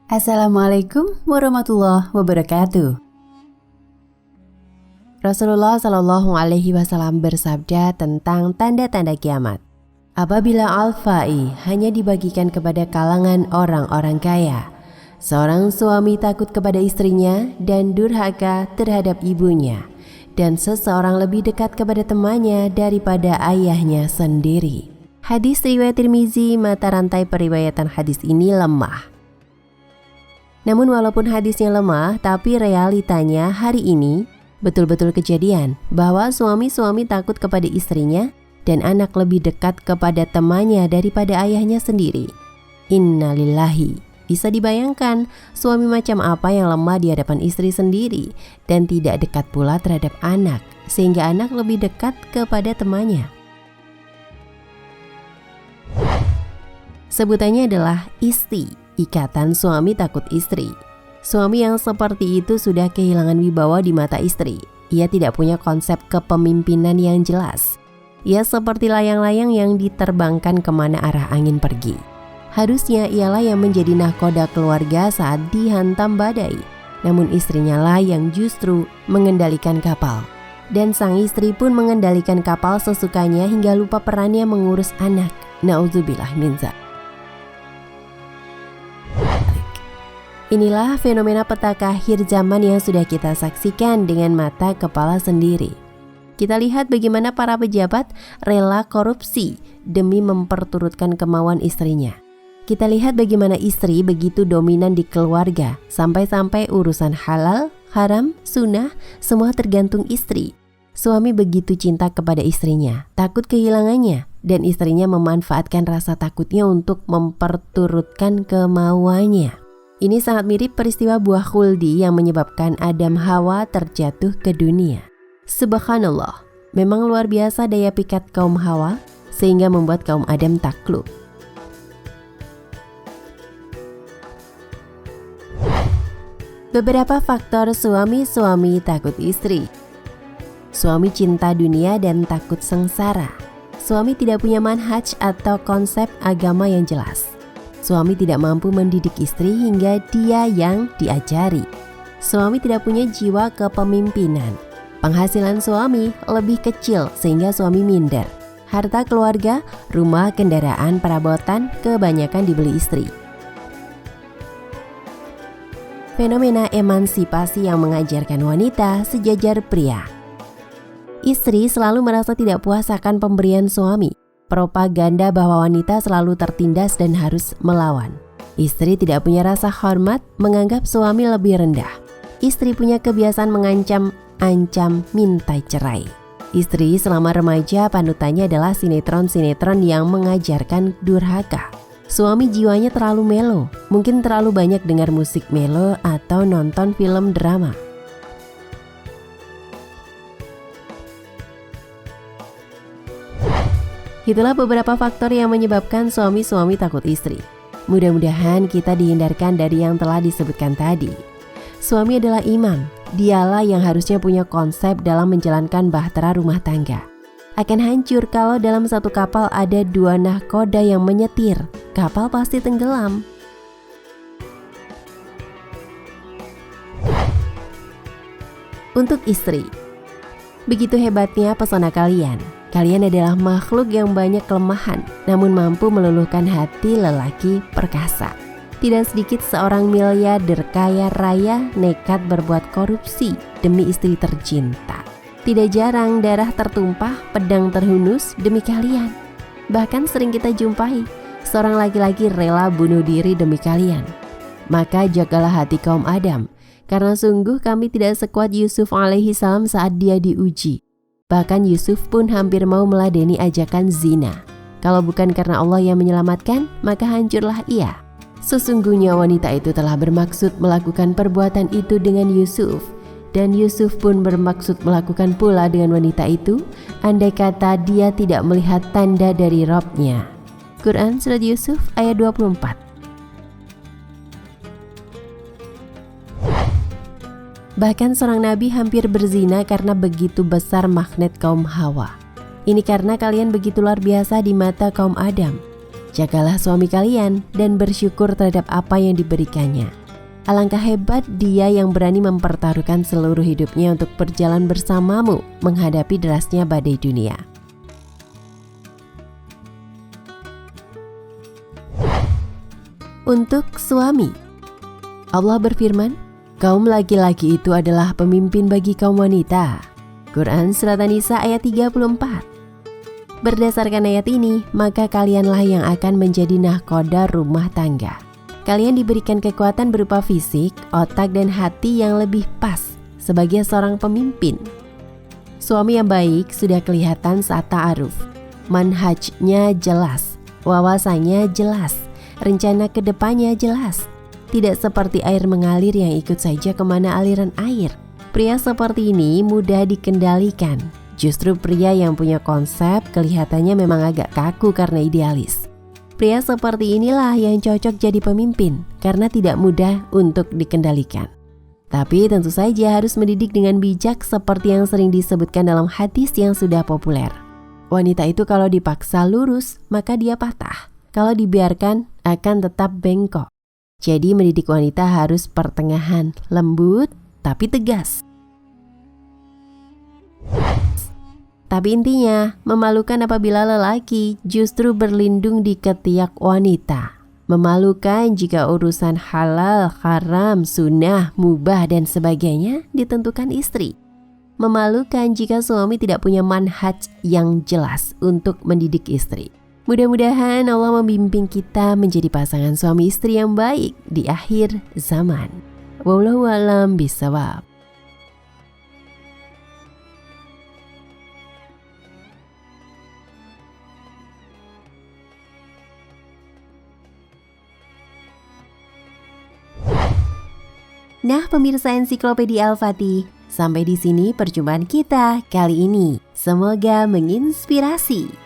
Assalamualaikum warahmatullahi wabarakatuh. Rasulullah Shallallahu Alaihi Wasallam bersabda tentang tanda-tanda kiamat. Apabila al-fa'i hanya dibagikan kepada kalangan orang-orang kaya, seorang suami takut kepada istrinya dan durhaka terhadap ibunya, dan seseorang lebih dekat kepada temannya daripada ayahnya sendiri. Hadis riwayat Tirmizi, mata rantai periwayatan hadis ini lemah. Namun walaupun hadisnya lemah, tapi realitanya hari ini betul-betul kejadian bahwa suami-suami takut kepada istrinya dan anak lebih dekat kepada temannya daripada ayahnya sendiri. Innalillahi. Bisa dibayangkan suami macam apa yang lemah di hadapan istri sendiri dan tidak dekat pula terhadap anak, sehingga anak lebih dekat kepada temannya. Sebutannya adalah isti, ikatan suami takut istri. Suami yang seperti itu sudah kehilangan wibawa di mata istri. Ia tidak punya konsep kepemimpinan yang jelas. Ia seperti layang-layang yang diterbangkan kemana arah angin pergi. Harusnya ialah yang menjadi nahkoda keluarga saat dihantam badai. Namun istrinya lah yang justru mengendalikan kapal. Dan sang istri pun mengendalikan kapal sesukanya hingga lupa perannya mengurus anak. Na'udzubillah min dzalik. Inilah fenomena petaka akhir zaman yang sudah kita saksikan dengan mata kepala sendiri. Kita lihat bagaimana para pejabat rela korupsi demi memperturutkan kemauan istrinya. Kita lihat bagaimana istri begitu dominan di keluarga, sampai-sampai urusan halal, haram, sunnah, semua tergantung istri. Suami begitu cinta kepada istrinya, takut kehilangannya, dan istrinya memanfaatkan rasa takutnya untuk memperturutkan kemauannya. Ini sangat mirip peristiwa buah khuldi yang menyebabkan Adam Hawa terjatuh ke dunia. Subhanallah, memang luar biasa daya pikat kaum Hawa sehingga membuat kaum Adam takluk. Beberapa faktor suami-suami takut istri. Suami cinta dunia dan takut sengsara. Suami tidak punya manhaj atau konsep agama yang jelas. Suami tidak mampu mendidik istri hingga dia yang diajari. Suami tidak punya jiwa kepemimpinan. Penghasilan suami lebih kecil sehingga suami minder. Harta keluarga, rumah, kendaraan, perabotan kebanyakan dibeli istri. Fenomena emansipasi yang mengajarkan wanita sejajar pria. Istri selalu merasa tidak puas akan pemberian suami. Propaganda bahwa wanita selalu tertindas dan harus melawan. Istri tidak punya rasa hormat, menganggap suami lebih rendah. Istri punya kebiasaan mengancam, minta cerai. Istri selama remaja panutannya adalah sinetron-sinetron yang mengajarkan durhaka. Suami jiwanya terlalu melo, mungkin terlalu banyak dengar musik melo atau nonton film drama. Itulah beberapa faktor yang menyebabkan suami-suami takut istri. Mudah-mudahan kita dihindarkan dari yang telah disebutkan tadi. Suami adalah imam, dialah yang harusnya punya konsep dalam menjalankan bahtera rumah tangga. Akan hancur kalau dalam satu kapal ada dua nahkoda yang menyetir, kapal pasti tenggelam. Untuk istri, begitu hebatnya pesona kalian. Kalian adalah makhluk yang banyak kelemahan, namun mampu meluluhkan hati lelaki perkasa. Tidak sedikit seorang miliarder kaya raya nekat berbuat korupsi demi istri tercinta. Tidak jarang darah tertumpah, pedang terhunus demi kalian. Bahkan sering kita jumpai seorang laki-laki rela bunuh diri demi kalian. Maka jagalah hati kaum Adam, karena sungguh kami tidak sekuat Yusuf alaihi salam saat dia diuji. Bahkan Yusuf pun hampir mau meladeni ajakan zina. Kalau bukan karena Allah yang menyelamatkan, maka hancurlah ia. Sesungguhnya wanita itu telah bermaksud melakukan perbuatan itu dengan Yusuf. Dan Yusuf pun bermaksud melakukan pula dengan wanita itu, andai kata dia tidak melihat tanda dari Rabb-nya. Quran Surat Yusuf ayat 24. Bahkan seorang nabi hampir berzina karena begitu besar magnet kaum Hawa. Ini karena kalian begitu luar biasa di mata kaum Adam. Jagalah suami kalian dan bersyukur terhadap apa yang diberikannya. Alangkah hebat dia yang berani mempertaruhkan seluruh hidupnya untuk berjalan bersamamu menghadapi derasnya badai dunia. Untuk suami, Allah berfirman, kaum laki-laki itu adalah pemimpin bagi kaum wanita. Quran Surat An-Nisa ayat 34. Berdasarkan ayat ini, maka kalianlah yang akan menjadi nahkoda rumah tangga. Kalian diberikan kekuatan berupa fisik, otak, dan hati yang lebih pas sebagai seorang pemimpin. Suami yang baik sudah kelihatan saat ta'aruf. Manhajnya jelas, wawasannya jelas, rencana kedepannya jelas. Tidak seperti air mengalir yang ikut saja kemana aliran air. Pria seperti ini mudah dikendalikan. Justru pria yang punya konsep kelihatannya memang agak kaku karena idealis. Pria seperti inilah yang cocok jadi pemimpin karena tidak mudah untuk dikendalikan. Tapi tentu saja harus mendidik dengan bijak seperti yang sering disebutkan dalam hadis yang sudah populer. Wanita itu kalau dipaksa lurus, maka dia patah. Kalau dibiarkan, akan tetap bengkok. Jadi mendidik wanita harus pertengahan, lembut tapi tegas. Tapi intinya, memalukan apabila lelaki justru berlindung di ketiak wanita. Memalukan jika urusan halal, haram, sunnah, mubah, dan sebagainya ditentukan istri. Memalukan jika suami tidak punya manhaj yang jelas untuk mendidik istri. Mudah-mudahan Allah membimbing kita menjadi pasangan suami istri yang baik di akhir zaman. Wallahu a'lam bishawab. Nah, pemirsa Ensiklopedia Al-Fatih, sampai di sini perjumpaan kita kali ini. Semoga menginspirasi.